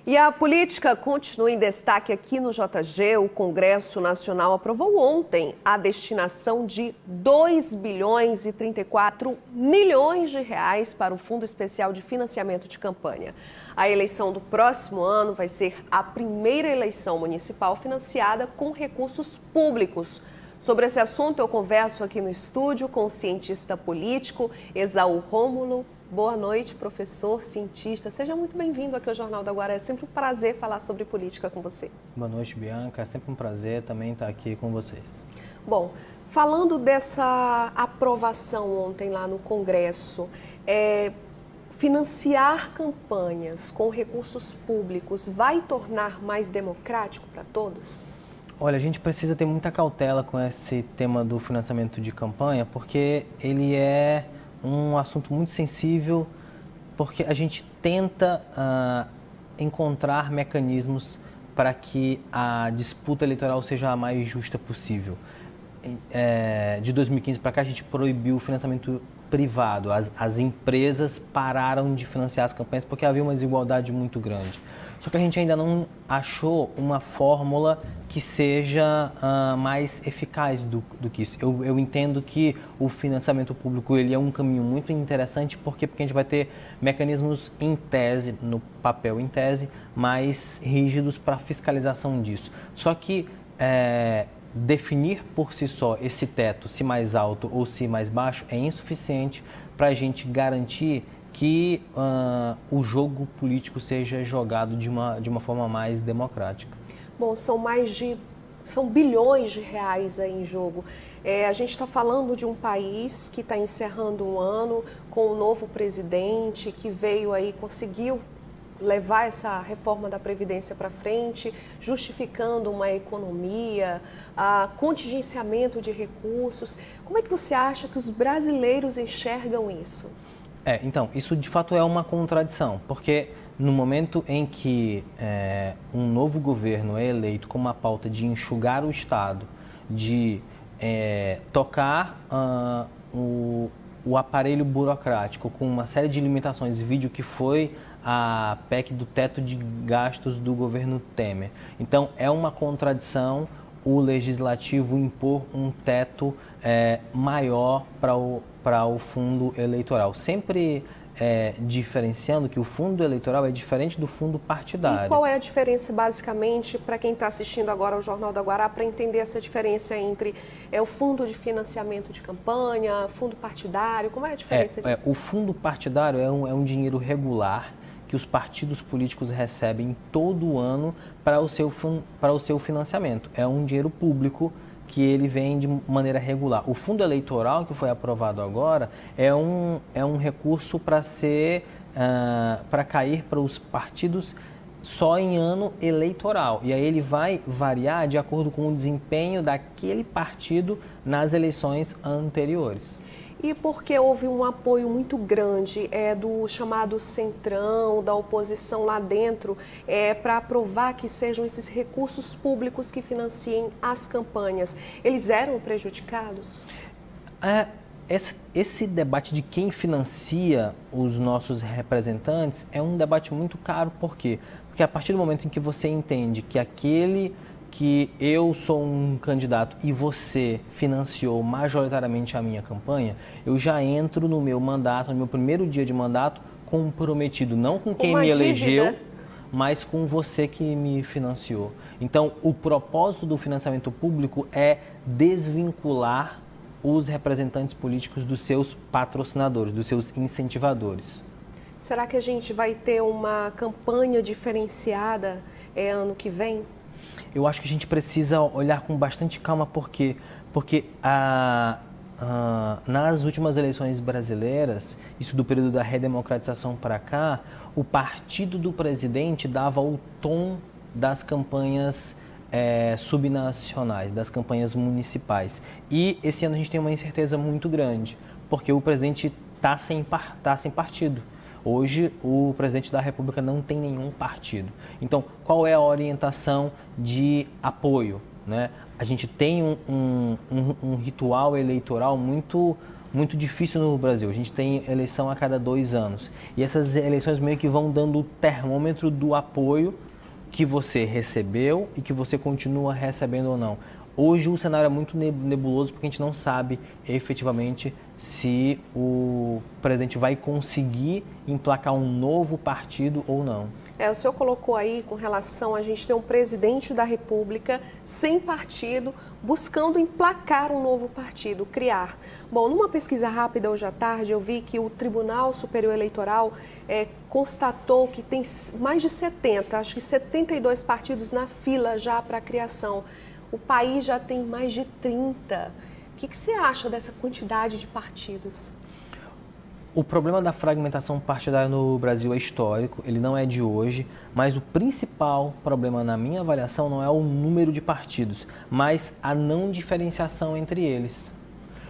E a política continua em destaque aqui no JG. O Congresso Nacional aprovou ontem a destinação de 2 bilhões e 34 milhões de reais para o Fundo Especial de Financiamento de Campanha. A eleição do próximo ano vai ser a primeira eleição municipal financiada com recursos públicos. Sobre esse assunto, eu converso aqui no estúdio com o cientista político Esaú Rômulo. Boa noite, professor, cientista. Seja muito bem-vindo aqui ao Jornal da Guará. É sempre um prazer falar sobre política com você. Boa noite, Bianca. É sempre um prazer também estar aqui com vocês. Bom, falando dessa aprovação ontem lá no Congresso, financiar campanhas com recursos públicos vai tornar mais democrático para todos? Olha, a gente precisa ter muita cautela com esse tema do financiamento de campanha, porque ele é um assunto muito sensível, porque a gente tenta encontrar mecanismos para que a disputa eleitoral seja a mais justa possível. De 2015 para cá, a gente proibiu o financiamento privado. As empresas pararam de financiar as campanhas porque havia uma desigualdade muito grande. Só que a gente ainda não achou uma fórmula que seja mais eficaz do que isso. Eu entendo que o financiamento público ele é um caminho muito interessante porque a gente vai ter mecanismos em tese, no papel em tese, mais rígidos para fiscalização disso. Só que definir por si só esse teto, se mais alto ou se mais baixo, é insuficiente para a gente garantir que o jogo político seja jogado de uma forma mais democrática. Bom, são bilhões de reais aí em jogo. A gente está falando de um país que está encerrando um ano com um novo presidente que veio aí, conseguiu levar essa reforma da Previdência para frente, justificando uma economia, contingenciamento de recursos. Como é que você acha que os brasileiros enxergam isso? Então, isso de fato é uma contradição, porque no momento em que um novo governo é eleito com uma pauta de enxugar o Estado, de tocar o aparelho burocrático com uma série de limitações, vídeo que foi a PEC do teto de gastos do governo Temer. Então, é uma contradição o legislativo impor um teto maior para o fundo eleitoral. Sempre diferenciando que o fundo eleitoral é diferente do fundo partidário. E qual é a diferença, basicamente, para quem está assistindo agora ao Jornal da Guará, para entender essa diferença entre o fundo de financiamento de campanha, fundo partidário? Como é a diferença disso? O fundo partidário é um dinheiro regular que os partidos políticos recebem todo ano para o seu financiamento. É um dinheiro público que ele vem de maneira regular. O fundo eleitoral que foi aprovado agora é um recurso para cair para os partidos só em ano eleitoral. E aí ele vai variar de acordo com o desempenho daquele partido nas eleições anteriores. E porque houve um apoio muito grande do chamado centrão, da oposição lá dentro, para aprovar que sejam esses recursos públicos que financiem as campanhas, eles eram prejudicados? Esse debate de quem financia os nossos representantes é um debate muito caro. Por quê? Porque a partir do momento em que você entende que eu sou um candidato e você financiou majoritariamente a minha campanha, eu já entro no meu mandato, no meu primeiro dia de mandato, comprometido não com quem me elegeu, mas com você que me financiou. Então, o propósito do financiamento público é desvincular os representantes políticos dos seus patrocinadores, dos seus incentivadores. Será que a gente vai ter uma campanha diferenciada ano que vem? Eu acho que a gente precisa olhar com bastante calma, porque nas últimas eleições brasileiras, isso do período da redemocratização para cá, o partido do presidente dava o tom das campanhas subnacionais, das campanhas municipais. E esse ano a gente tem uma incerteza muito grande, porque o presidente está sem partido. Hoje, o presidente da República não tem nenhum partido. Então, qual é a orientação de apoio, né? A gente tem um ritual eleitoral muito muito difícil no Brasil. A gente tem eleição a cada 2 anos. E essas eleições meio que vão dando o termômetro do apoio que você recebeu e que você continua recebendo ou não. Hoje o cenário é muito nebuloso porque a gente não sabe efetivamente se o presidente vai conseguir emplacar um novo partido ou não. O senhor colocou aí com relação a gente ter um presidente da República sem partido, buscando emplacar um novo partido, criar. Bom, numa pesquisa rápida hoje à tarde, eu vi que o Tribunal Superior Eleitoral constatou que tem mais de 70, acho que 72 partidos na fila já para a criação. O país já tem mais de 30. O que você acha dessa quantidade de partidos? O problema da fragmentação partidária no Brasil é histórico, ele não é de hoje, mas o principal problema, na minha avaliação, não é o número de partidos, mas a não diferenciação entre eles.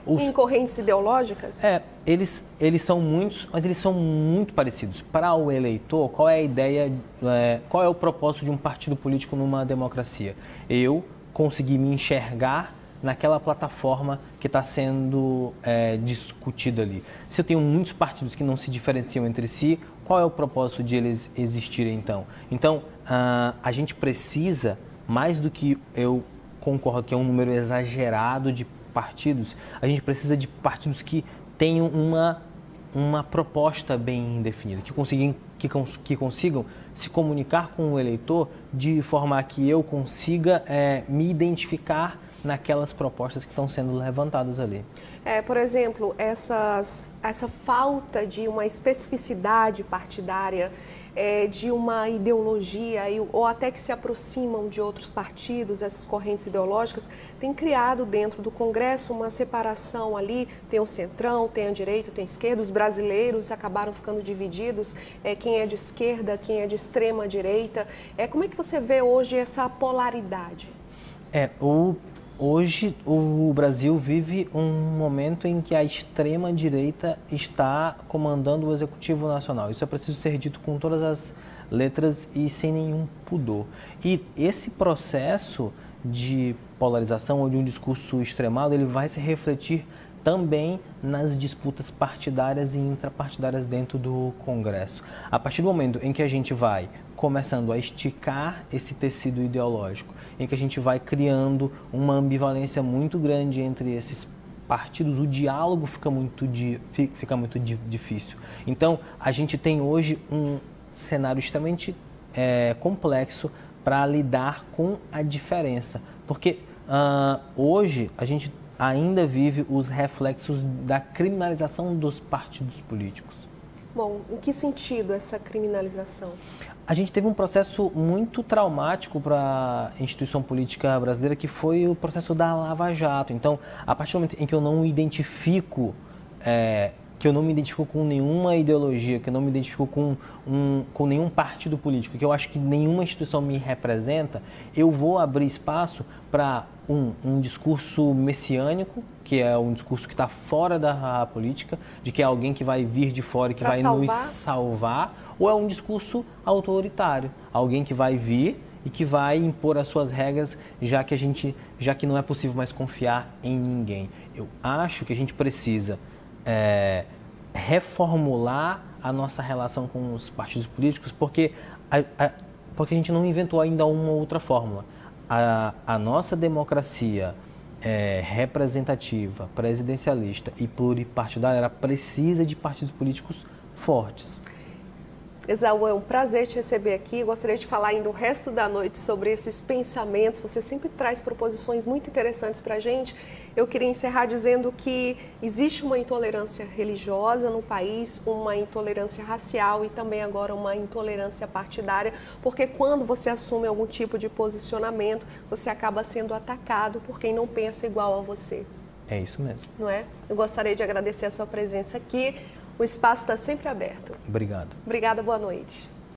Em correntes ideológicas? Eles são muitos, mas eles são muito parecidos. Para o eleitor, qual é a ideia, qual é o propósito de um partido político numa democracia? Eu conseguir me enxergar naquela plataforma que está sendo discutida ali. Se eu tenho muitos partidos que não se diferenciam entre si, qual é o propósito de eles existirem então? Então, a gente precisa, mais do que eu concordo que é um número exagerado de partidos, a gente precisa de partidos que tenham uma proposta bem definida, que consigam se comunicar com o eleitor de forma que eu consiga me identificar naquelas propostas que estão sendo levantadas ali. Por exemplo, essa falta de uma especificidade partidária, de uma ideologia, ou até que se aproximam de outros partidos, essas correntes ideológicas, tem criado dentro do Congresso uma separação ali, tem o centrão, tem a direita, tem a esquerda, os brasileiros acabaram ficando divididos, quem é de esquerda, quem é de extrema direita. Como é que você vê hoje essa polaridade? Hoje o Brasil vive um momento em que a extrema-direita está comandando o Executivo Nacional. Isso é preciso ser dito com todas as letras e sem nenhum pudor. E esse processo de polarização ou de um discurso extremado, ele vai se refletir também nas disputas partidárias e intrapartidárias dentro do Congresso. A partir do momento em que a gente vai começando a esticar esse tecido ideológico, em que a gente vai criando uma ambivalência muito grande entre esses partidos, o diálogo fica muito difícil. Então, a gente tem hoje um cenário extremamente complexo para lidar com a diferença, porque hoje a gente ainda vive os reflexos da criminalização dos partidos políticos. Bom, em que sentido essa criminalização? A gente teve um processo muito traumático para a instituição política brasileira, que foi o processo da Lava Jato. Então, a partir do momento em que eu não me identifico com nenhuma ideologia, que eu não me identifico com nenhum partido político, que eu acho que nenhuma instituição me representa, eu vou abrir espaço para um discurso messiânico, que é um discurso que está fora da política, de que é alguém que vai vir de fora e que vai nos salvar, ou é um discurso autoritário, alguém que vai vir e que vai impor as suas regras, já que não é possível mais confiar em ninguém. Eu acho que a gente precisa reformular a nossa relação com os partidos políticos, porque a gente não inventou ainda uma outra fórmula. A nossa democracia representativa, presidencialista e pluripartidária, ela precisa de partidos políticos fortes. Esaú, é um prazer te receber aqui. Gostaria de falar ainda o resto da noite sobre esses pensamentos. Você sempre traz proposições muito interessantes para a gente. Eu queria encerrar dizendo que existe uma intolerância religiosa no país, uma intolerância racial e também agora uma intolerância partidária, porque quando você assume algum tipo de posicionamento, você acaba sendo atacado por quem não pensa igual a você. É isso mesmo. Não é? Eu gostaria de agradecer a sua presença aqui. O espaço está sempre aberto. Obrigado. Obrigada, boa noite.